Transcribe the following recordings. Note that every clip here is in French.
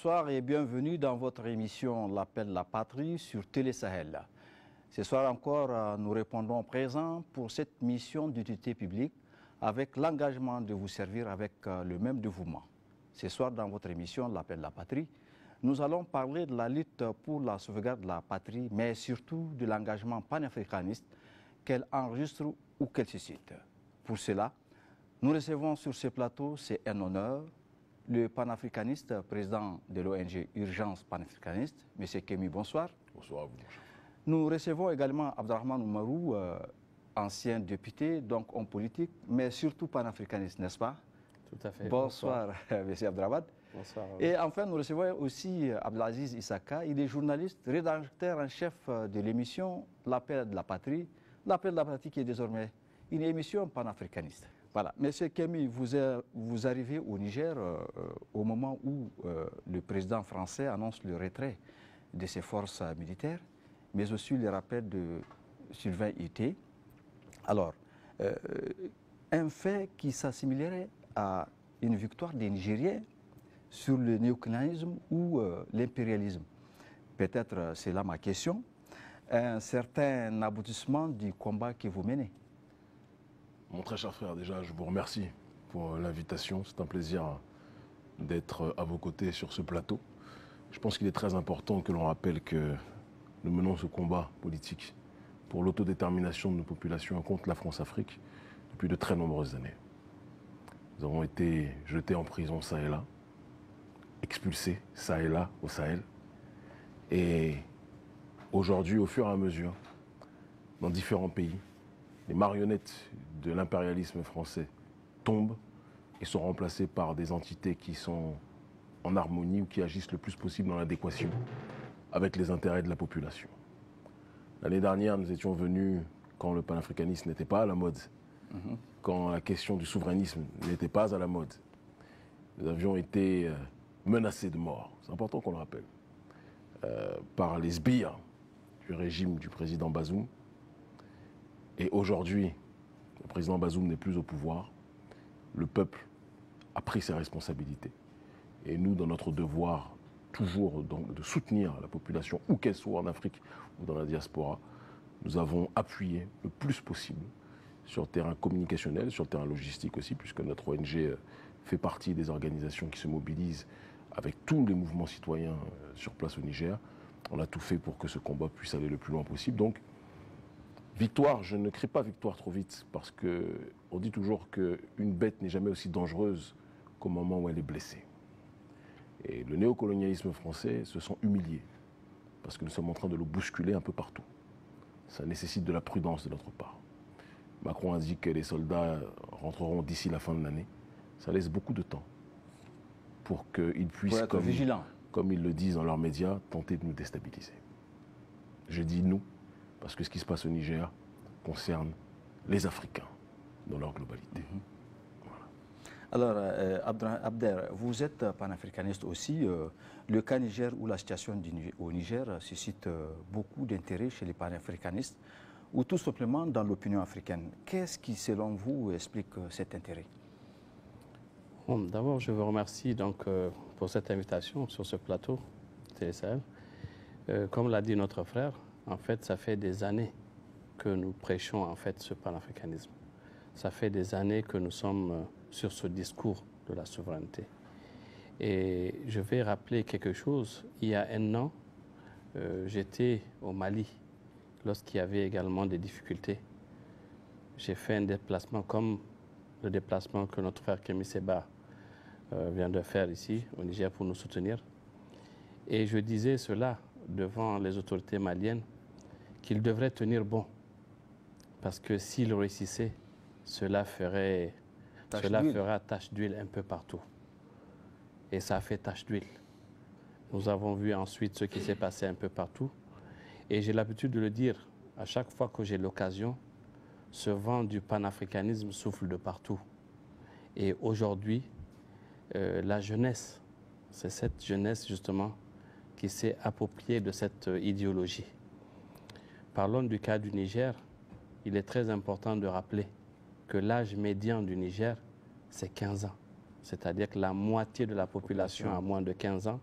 bonsoir et bienvenue dans votre émission L'Appel de la Patrie sur Télé Sahel. Ce soir encore, nous répondons présent pour cette mission d'utilité publique avec l'engagement de vous servir avec le même dévouement. Ce soir, dans votre émission L'Appel de la Patrie, nous allons parler de la lutte pour la sauvegarde de la patrie, mais surtout de l'engagement panafricaniste qu'elle enregistre ou qu'elle suscite. Pour cela, nous recevons sur ce plateau, c'est un honneur, le panafricaniste, président de l'ONG Urgence panafricaniste, M. Kémy, bonsoir. Bonsoir à vous. Nous recevons également Abdrahmane Oumarou, ancien député, donc homme politique, mais surtout panafricaniste, n'est-ce pas? Tout à fait. Bonsoir, M. Abdrahmane. Bonsoir. Et enfin, nous recevons aussi Abdelaziz Issaka, il est journaliste, rédacteur en chef de l'émission L'Appel de la Patrie. L'Appel de la Patrie qui est désormais une émission panafricaniste. Voilà. Monsieur Kémy, vous arrivez au Niger au moment où le président français annonce le retrait de ses forces militaires, mais aussi le rappel de Sylvain Ité. Alors, un fait qui s'assimilerait à une victoire des Nigériens sur le néocolonialisme ou l'impérialisme. Peut-être c'est là ma question. Un certain aboutissement du combat que vous menez. Mon très cher frère, déjà, je vous remercie pour l'invitation. C'est un plaisir d'être à vos côtés sur ce plateau. Je pense qu'il est très important que l'on rappelle que nous menons ce combat politique pour l'autodétermination de nos populations contre la France-Afrique depuis de très nombreuses années. Nous avons été jetés en prison ça et là, expulsés ça et là au Sahel. Et aujourd'hui, au fur et à mesure, dans différents pays, les marionnettes de l'impérialisme français tombent et sont remplacées par des entités qui sont en harmonie ou qui agissent le plus possible dans l'adéquation avec les intérêts de la population. L'année dernière, nous étions venus quand le panafricanisme n'était pas à la mode, quand la question du souverainisme n'était pas à la mode. Nous avions été menacés de mort, c'est important qu'on le rappelle, par les sbires du régime du président Bazoum. Et aujourd'hui, le président Bazoum n'est plus au pouvoir. Le peuple a pris ses responsabilités. Et nous, dans notre devoir, toujours donc, de soutenir la population, où qu'elle soit en Afrique ou dans la diaspora, nous avons appuyé le plus possible sur le terrain communicationnel, sur le terrain logistique aussi, puisque notre ONG fait partie des organisations qui se mobilisent avec tous les mouvements citoyens sur place au Niger. On a tout fait pour que ce combat puisse aller le plus loin possible. Donc, victoire, je ne crie pas victoire trop vite, parce qu'on dit toujours qu'une bête n'est jamais aussi dangereuse qu'au moment où elle est blessée. Et le néocolonialisme français se sent humilié, parce que nous sommes en train de le bousculer un peu partout. Ça nécessite de la prudence de notre part. Macron a dit que les soldats rentreront d'ici la fin de l'année. Ça laisse beaucoup de temps pour qu'ils puissent, comme ils le disent dans leurs médias, tenter de nous déstabiliser. Je dis nous, parce que ce qui se passe au Niger concerne les Africains dans leur globalité. Alors, Abder, vous êtes panafricaniste aussi. Le cas Niger ou la situation au Niger suscite beaucoup d'intérêt chez les panafricanistes ou tout simplement dans l'opinion africaine. Qu'est-ce qui, selon vous, explique cet intérêt? Bon, d'abord, je vous remercie donc, pour cette invitation sur ce plateau Télé Sahel. Comme l'a dit notre frère, en fait, ça fait des années que nous prêchons en fait ce panafricanisme. Ça fait des années que nous sommes sur ce discours de la souveraineté. Et je vais rappeler quelque chose. Il y a un an, j'étais au Mali lorsqu'il y avait également des difficultés. J'ai fait un déplacement comme le déplacement que notre frère Kémy Séba vient de faire ici au Niger pour nous soutenir. Et je disais cela devant les autorités maliennes, qu'il devrait tenir bon. Parce que s'il réussissait, cela fera tache d'huile un peu partout. Et ça a fait tache d'huile. Nous avons vu ensuite ce qui s'est passé un peu partout. Et j'ai l'habitude de le dire, à chaque fois que j'ai l'occasion, ce vent du panafricanisme souffle de partout. Et aujourd'hui, la jeunesse, c'est cette jeunesse justement qui s'est appropriée de cette idéologie. Parlons du cas du Niger. Il est très important de rappeler que l'âge médian du Niger, c'est 15 ans. C'est-à-dire que la moitié de la population a moins de 15 ans.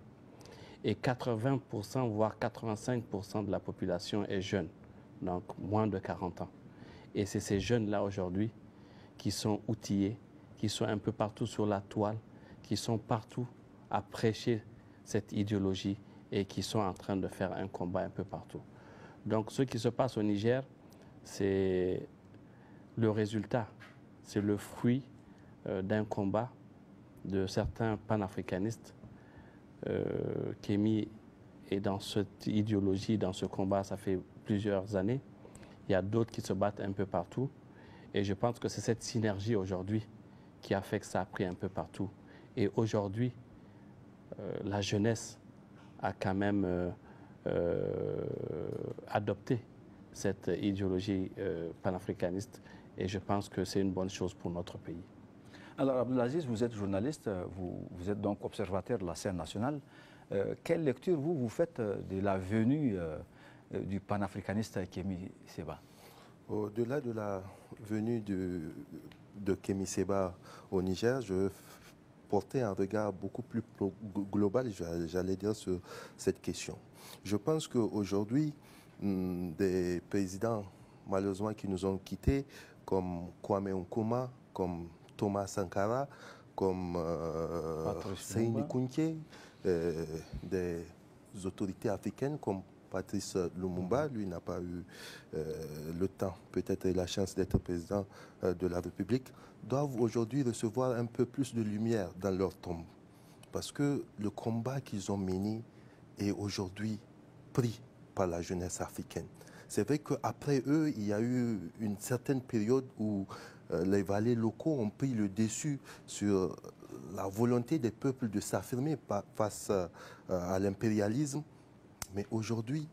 Et 80%, voire 85% de la population est jeune, donc moins de 40 ans. Et c'est ces jeunes-là aujourd'hui qui sont outillés, qui sont un peu partout sur la toile, qui sont partout à prêcher cette idéologie et qui sont en train de faire un combat un peu partout. Donc ce qui se passe au Niger, c'est le résultat, c'est le fruit d'un combat de certains panafricanistes. Kémy est dans cette idéologie, dans ce combat, ça fait plusieurs années. Il y a d'autres qui se battent un peu partout. Et je pense que c'est cette synergie aujourd'hui qui a fait que ça a pris un peu partout. Et aujourd'hui, la jeunesse a quand même adopté cette idéologie panafricaniste. Et je pense que c'est une bonne chose pour notre pays. Alors, Abdelaziz, vous êtes journaliste, vous êtes donc observateur de la scène nationale. Quelle lecture vous faites de la venue du panafricaniste Kémy Séba? Au-delà de la venue de Kémy Séba au Niger, je portais un regard beaucoup plus global, j'allais dire, sur cette question. Je pense qu'aujourd'hui, des présidents, malheureusement, qui nous ont quittés, comme Kwame Nkrumah, comme Thomas Sankara, comme Seyni Kounké, des autorités africaines comme Patrice Lumumba, lui n'a pas eu le temps, peut-être la chance d'être président de la République, doivent aujourd'hui recevoir un peu plus de lumière dans leur tombe. Parce que le combat qu'ils ont mené est aujourd'hui pris par la jeunesse africaine. C'est vrai qu'après eux, il y a eu une certaine période où les valets locaux ont pris le dessus sur la volonté des peuples de s'affirmer face à l'impérialisme. Mais aujourd'hui,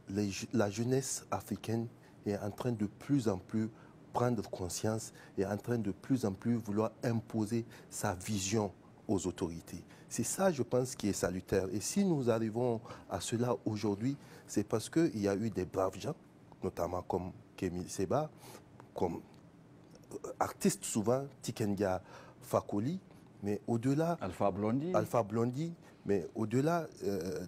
la jeunesse africaine est en train de plus en plus prendre conscience et en train de plus en plus vouloir imposer sa vision aux autorités. C'est ça, je pense, qui est salutaire. Et si nous arrivons à cela aujourd'hui, c'est parce qu'il y a eu des braves gens, notamment comme Kémy Séba, comme artistes souvent, Tikenga Fakoli, mais au-delà... Alpha Blondy, mais au-delà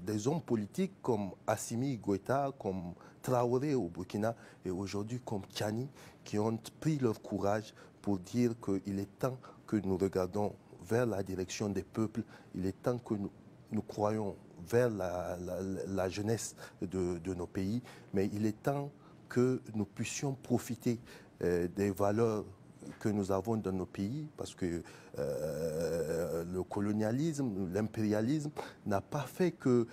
des hommes politiques comme Assimi Goïta, comme Traoré au Burkina, et aujourd'hui comme Tchani, qui ont pris leur courage pour dire qu'il est temps que nous regardons vers la direction des peuples, il est temps que nous croyons vers la jeunesse de nos pays, mais il est temps que nous puissions profiter des valeurs que nous avons dans nos pays, parce que le colonialisme, l'impérialisme n'a pas fait que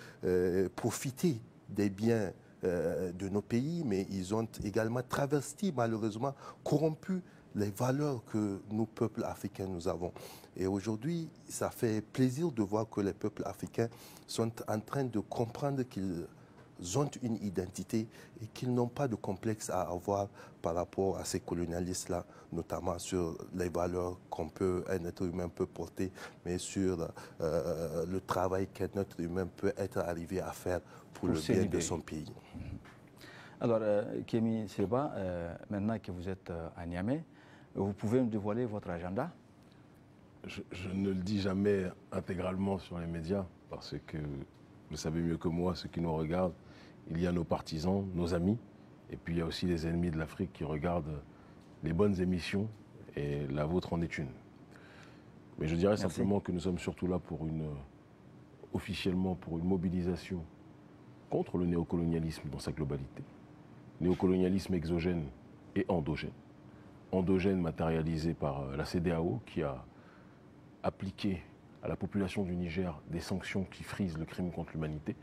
profiter des biens de nos pays, mais ils ont également travesti, malheureusement, corrompu les valeurs que nous, peuples africains, nous avons. Et aujourd'hui, ça fait plaisir de voir que les peuples africains sont en train de comprendre qu'ils ont une identité et qu'ils n'ont pas de complexe à avoir par rapport à ces colonialistes-là, notamment sur les valeurs qu'un être humain peut porter, mais sur le travail qu'un être humain peut être arrivé à faire pour le bien de son pays. Alors, Kémy Séba, maintenant que vous êtes à Niamey, vous pouvez me dévoiler votre agenda? Je ne le dis jamais intégralement sur les médias, parce que vous savez mieux que moi, ceux qui nous regardent, il y a nos partisans, nos amis, et puis il y a aussi les ennemis de l'Afrique qui regardent les bonnes émissions, et la vôtre en est une. Mais je dirais simplement que nous sommes surtout là pour officiellement pour une mobilisation contre le néocolonialisme dans sa globalité. Néocolonialisme exogène et endogène. Endogène matérialisé par la CEDEAO qui a appliqué à la population du Niger des sanctions qui frisent le crime contre l'humanité.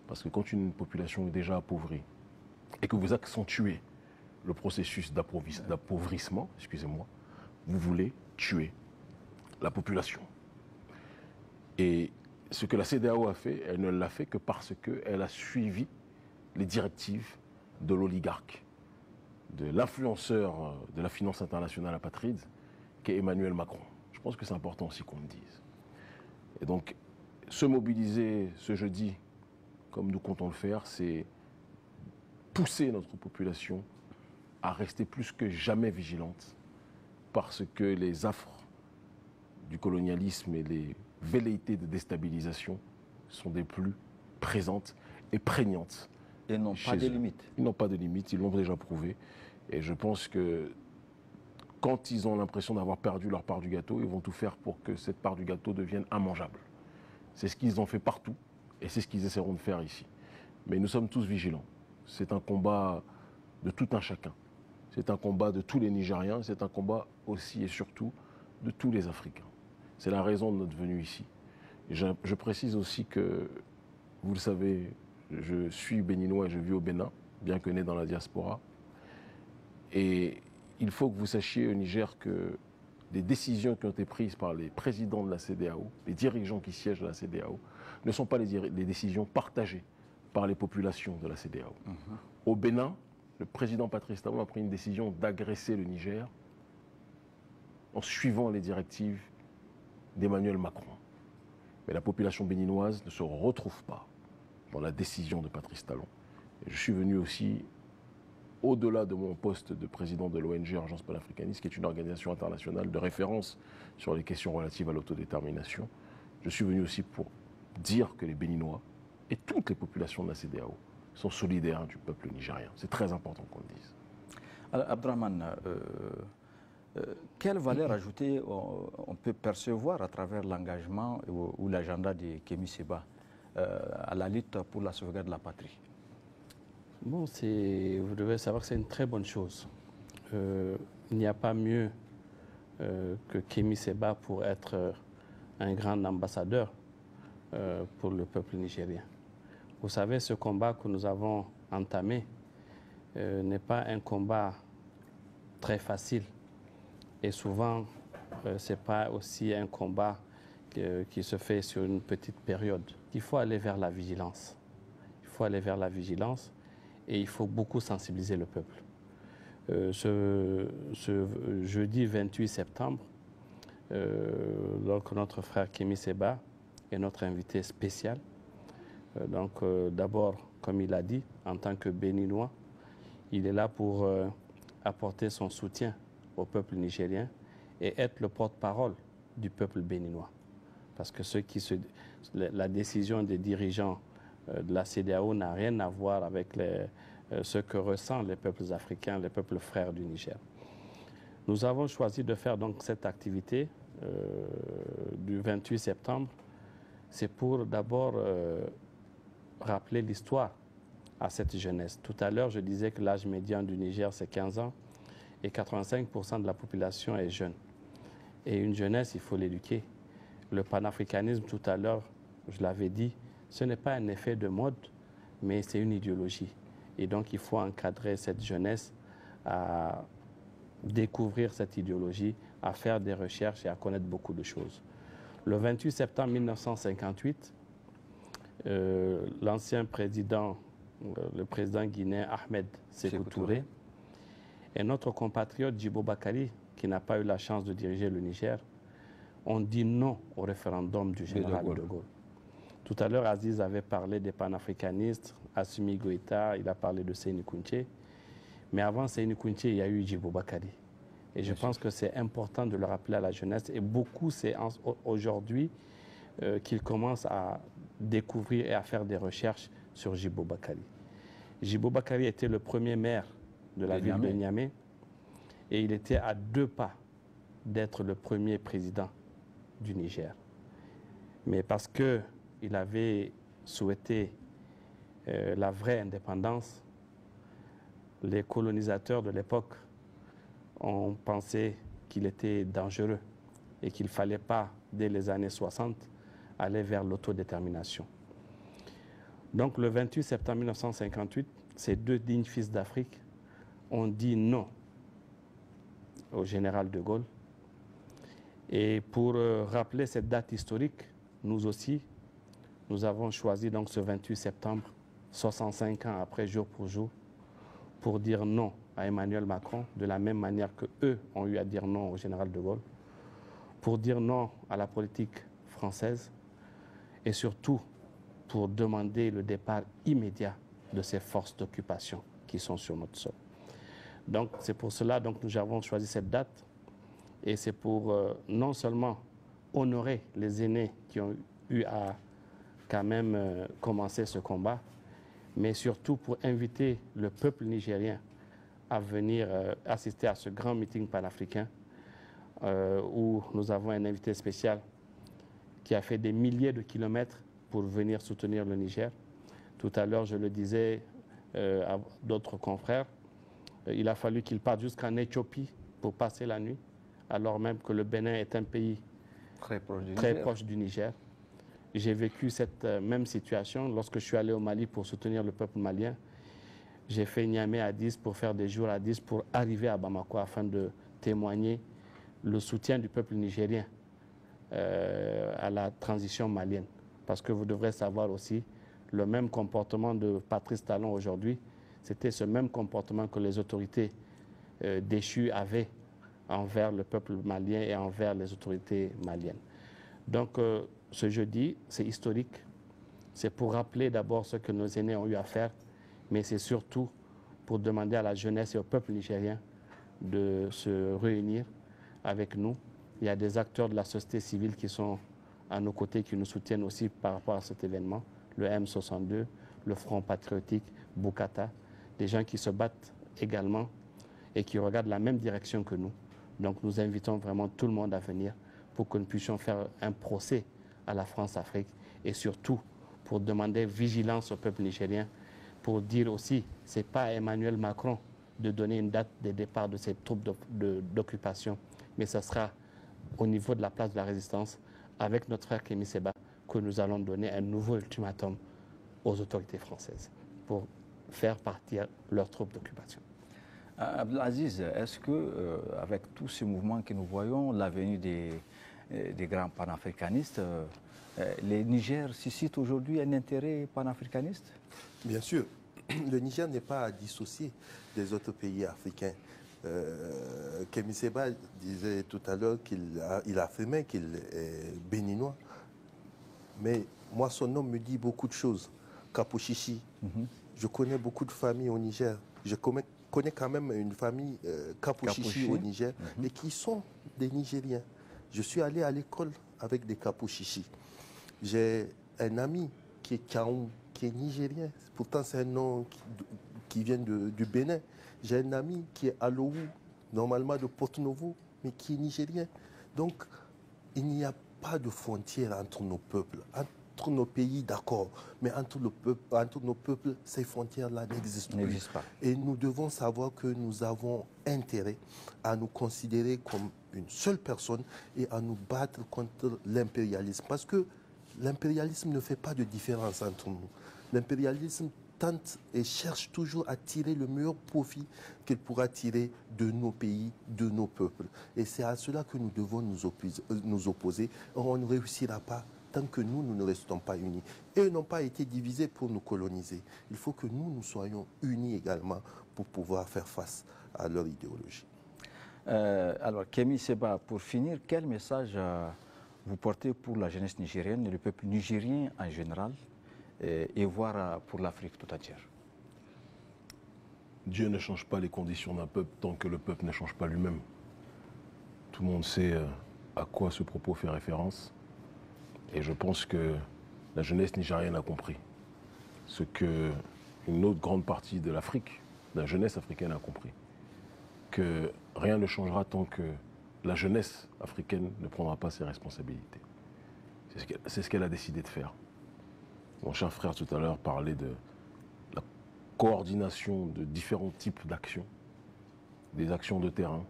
Parce que quand une population est déjà appauvrie et que vous accentuez le processus d'appauvrissement, excusez-moi, vous voulez tuer la population. Et ce que la CEDEAO a fait, elle ne l'a fait que parce qu'elle a suivi les directives de l'oligarque, de l'influenceur de la finance internationale apatride, qu'est Emmanuel Macron. Je pense que c'est important aussi qu'on le dise. Et donc, se mobiliser ce jeudi, comme nous comptons le faire, c'est pousser notre population à rester plus que jamais vigilante, parce que les affres du colonialisme et les velléités de déstabilisation sont des plus présentes et prégnantes. Et n'ont pas de limites. Ils n'ont pas de limites, ils l'ont déjà prouvé. Et je pense que quand ils ont l'impression d'avoir perdu leur part du gâteau, ils vont tout faire pour que cette part du gâteau devienne immangeable. C'est ce qu'ils ont fait partout et c'est ce qu'ils essaieront de faire ici. Mais nous sommes tous vigilants. C'est un combat de tout un chacun. C'est un combat de tous les Nigériens, c'est un combat aussi et surtout de tous les Africains. C'est la raison de notre venue ici. Et je précise aussi que, vous le savez, je suis béninois et je vis au Bénin, bien que né dans la diaspora. Et il faut que vous sachiez au Niger que les décisions qui ont été prises par les présidents de la CEDEAO, les dirigeants qui siègent à la CEDEAO, ne sont pas les décisions partagées par les populations de la CEDEAO. Au Bénin, le président Patrice Talon a pris une décision d'agresser le Niger en suivant les directives d'Emmanuel Macron. Mais la population béninoise ne se retrouve pas dans la décision de Patrice Talon. Et je suis venu aussi, au-delà de mon poste de président de l'ONG Urgence panafricaniste, qui est une organisation internationale de référence sur les questions relatives à l'autodétermination, je suis venu aussi pour dire que les Béninois et toutes les populations de la CEDEAO sont solidaires du peuple nigérien. C'est très important qu'on le dise. Alors, Abdrahmane, quelle valeur ajoutée on peut percevoir à travers l'engagement ou l'agenda de Kémi Séba à la lutte pour la sauvegarde de la patrie? Bon, vous devez savoir que c'est une très bonne chose. Il n'y a pas mieux que Kémi Séba pour être un grand ambassadeur pour le peuple nigérien. Vous savez, ce combat que nous avons entamé n'est pas un combat très facile. Et souvent, ce n'est pas aussi un combat qui se fait sur une petite période. Il faut aller vers la vigilance. Il faut aller vers la vigilance et il faut beaucoup sensibiliser le peuple. Ce jeudi 28 septembre, donc notre frère Kémi Séba est notre invité spécial. D'abord, comme il a dit, en tant que Béninois, il est là pour apporter son soutien au peuple nigérien et être le porte-parole du peuple béninois. Parce que la décision des dirigeants de la CEDEAO n'a rien à voir avec ce que ressentent les peuples africains, les peuples frères du Niger. Nous avons choisi de faire donc cette activité du 28 septembre. C'est pour d'abord rappeler l'histoire à cette jeunesse. Tout à l'heure, je disais que l'âge médian du Niger, c'est 15 ans et 85% de la population est jeune. Et une jeunesse, il faut l'éduquer. Le panafricanisme, tout à l'heure, je l'avais dit, ce n'est pas un effet de mode, mais c'est une idéologie. Et donc, il faut encadrer cette jeunesse à découvrir cette idéologie, à faire des recherches et à connaître beaucoup de choses. Le 28 septembre 1958, l'ancien président, le président guinéen Ahmed Sékou Touré, et notre compatriote Djibo Bakary, qui n'a pas eu la chance de diriger le Niger, ont dit non au référendum du général de Gaulle. Tout à l'heure, Aziz avait parlé des panafricanistes, Assimi Goïta, il a parlé de Séni Kountché. Mais avant Séni Kountché, il y a eu Djibo Bakary. Et je pense que c'est important de le rappeler à la jeunesse. Et beaucoup, c'est aujourd'hui qu'ils commencent à découvrir et à faire des recherches sur Djibo Bakary. Djibo Bakary était le premier maire de la ville de Niamey et il était à 2 pas d'être le premier président du Niger. Mais parce qu'il avait souhaité la vraie indépendance, les colonisateurs de l'époque ont pensé qu'il était dangereux et qu'il ne fallait pas, dès les années 60, aller vers l'autodétermination. Donc le 28 septembre 1958, ces 2 dignes fils d'Afrique ont dit non au général de Gaulle. Et pour rappeler cette date historique, nous aussi, nous avons choisi donc ce 28 septembre, 65 ans après, jour pour jour, pour dire non à Emmanuel Macron, de la même manière qu'eux ont eu à dire non au général de Gaulle, pour dire non à la politique française et surtout pour demander le départ immédiat de ces forces d'occupation qui sont sur notre sol. Donc c'est pour cela que nous avons choisi cette date et c'est pour non seulement honorer les aînés qui ont eu à quand même commencer ce combat, mais surtout pour inviter le peuple nigérien à venir assister à ce grand meeting panafricain où nous avons un invité spécial qui a fait des milliers de kilomètres pour venir soutenir le Niger. Tout à l'heure, je le disais à d'autres confrères, il a fallu qu'il parte jusqu'en Éthiopie pour passer la nuit, alors même que le Bénin est un pays très proche du Niger. J'ai vécu cette même situation lorsque je suis allé au Mali pour soutenir le peuple malien. J'ai fait Niamey à 10 pour faire des jours à 10 pour arriver à Bamako afin de témoigner le soutien du peuple nigérien à la transition malienne. Parce que vous devrez savoir aussi, le même comportement de Patrice Talon aujourd'hui, c'était ce même comportement que les autorités déchues avaient envers le peuple malien et envers les autorités maliennes. Donc ce jeudi, c'est historique. C'est pour rappeler d'abord ce que nos aînés ont eu à faire, mais c'est surtout pour demander à la jeunesse et au peuple nigérien de se réunir avec nous. Il y a des acteurs de la société civile qui sont à nos côtés, qui nous soutiennent aussi par rapport à cet événement. Le M62, le Front patriotique, Bukata, des gens qui se battent également et qui regardent la même direction que nous. Donc nous invitons vraiment tout le monde à venir pour que nous puissions faire un procès à la France-Afrique et surtout pour demander vigilance au peuple nigérien, pour dire aussi, ce n'est pas à Emmanuel Macron de donner une date de départ de ces troupes d'occupation, mais ce sera au niveau de la place de la Résistance, avec notre frère Kémy Séba, que nous allons donner un nouveau ultimatum aux autorités françaises pour faire partir leurs troupes d'occupation. Abdelaziz, est-ce que, avec tous ces mouvements que nous voyons, la venue des grands panafricanistes, les Niger suscitent aujourd'hui un intérêt panafricaniste? Bien sûr. Le Niger n'est pas à dissocier des autres pays africains. Kémy Séba disait tout à l'heure qu'il affirmait qu'il est béninois. Mais moi, son nom me dit beaucoup de choses. Kapouchichi. Je connais beaucoup de familles au Niger. Je connais quand même une famille Kapouchichi au Niger, et qui sont des Nigériens. Je suis allé à l'école avec des Kapouchichi. J'ai un ami qui est Kaou, qui est nigérien. Pourtant, c'est un nom qui vient du Bénin. J'ai un ami qui est Alou, normalement de Porto-Novo, mais qui est nigérien. Donc, il n'y a pas de frontière entre nos peuples, entre nos pays, d'accord, mais entre nos peuples, ces frontières-là n'existent pas. Et nous devons savoir que nous avons intérêt à nous considérer comme une seule personne et à nous battre contre l'impérialisme. Parce que l'impérialisme ne fait pas de différence entre nous. L'impérialisme tente et cherche toujours à tirer le meilleur profit qu'il pourra tirer de nos pays, de nos peuples. Et c'est à cela que nous devons nous opposer. On ne réussira pas tant que nous ne restons pas unis. Et ils n'ont pas été divisés pour nous coloniser. Il faut que nous soyons unis également pour pouvoir faire face à leur idéologie. Alors, Kémy Séba, pour finir, quel message vous portez pour la jeunesse nigérienne et le peuple nigérien en général et voire pour l'Afrique tout entière? Dieu ne change pas les conditions d'un peuple tant que le peuple ne change pas lui-même. Tout le monde sait à quoi ce propos fait référence. Et je pense que la jeunesse nigérienne a compris ce qu'une autre grande partie de l'Afrique, la jeunesse africaine a compris. Que rien ne changera tant que la jeunesse africaine ne prendra pas ses responsabilités. C'est ce qu'elle a décidé de faire. Mon cher frère tout à l'heure parlait de la coordination de différents types d'actions, des actions de terrain,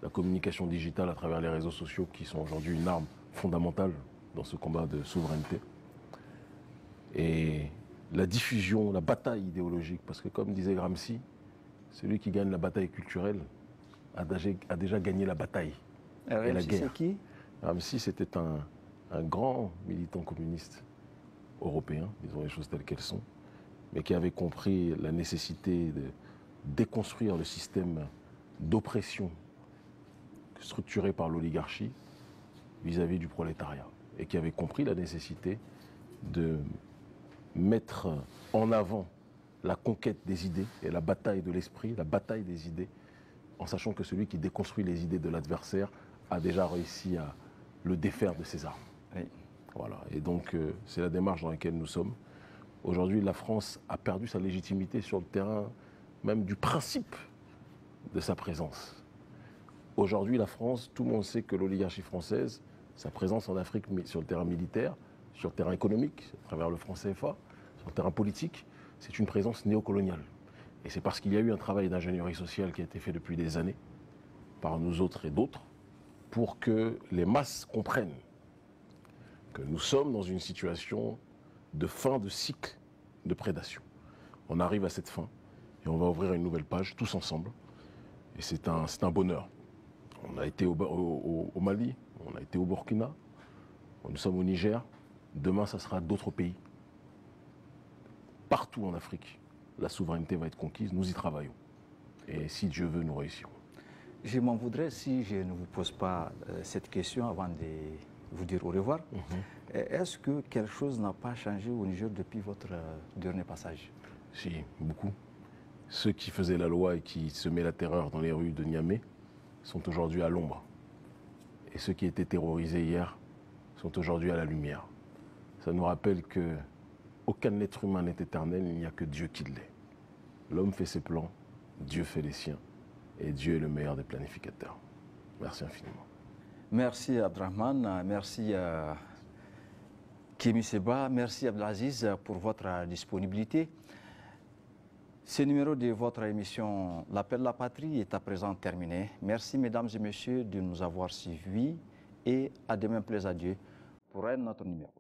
la communication digitale à travers les réseaux sociaux qui sont aujourd'hui une arme fondamentale dans ce combat de souveraineté. Et la diffusion, la bataille idéologique, parce que comme disait Gramsci, celui qui gagne la bataille culturelle a déjà gagné la bataille et la guerre. C'est qui? Gramsci, c'était un grand militant communiste européen, disons les choses telles qu'elles sont, mais qui avait compris la nécessité de déconstruire le système d'oppression structuré par l'oligarchie vis-à-vis du prolétariat, et qui avait compris la nécessité de mettre en avant la conquête des idées et la bataille de l'esprit, la bataille des idées, en sachant que celui qui déconstruit les idées de l'adversaire a déjà réussi à le défaire de ses armes. Oui. Voilà. Et donc, c'est la démarche dans laquelle nous sommes. Aujourd'hui, la France a perdu sa légitimité sur le terrain même du principe de sa présence. Aujourd'hui, la France, tout le monde sait que l'oligarchie française, sa présence en Afrique sur le terrain militaire, sur le terrain économique, à travers le franc CFA, sur le terrain politique, c'est une présence néocoloniale. Et c'est parce qu'il y a eu un travail d'ingénierie sociale qui a été fait depuis des années, par nous autres et d'autres, pour que les masses comprennent que nous sommes dans une situation de fin de cycle de prédation. On arrive à cette fin et on va ouvrir une nouvelle page tous ensemble. Et c'est un bonheur. On a été au Mali, on a été au Burkina, nous sommes au Niger. Demain, ça sera d'autres pays. Partout en Afrique, la souveraineté va être conquise. Nous y travaillons. Et si Dieu veut, nous réussirons. Je m'en voudrais si je ne vous pose pas cette question avant de vous dire au revoir. Est-ce que quelque chose n'a pas changé au Niger depuis votre dernier passage? Si, beaucoup. Ceux qui faisaient la loi et qui semaient la terreur dans les rues de Niamey sont aujourd'hui à l'ombre. Et ceux qui étaient terrorisés hier sont aujourd'hui à la lumière. Ça nous rappelle que aucun être humain n'est éternel, il n'y a que Dieu qui l'est. L'homme fait ses plans, Dieu fait les siens. Et Dieu est le meilleur des planificateurs. Merci infiniment. Merci Abdrahman, merci Kémi Seba, merci Abdelaziz pour votre disponibilité. Ce numéro de votre émission L'Appel de la Patrie est à présent terminé. Merci mesdames et messieurs de nous avoir suivis et à demain plaise à Dieu pour un autre numéro.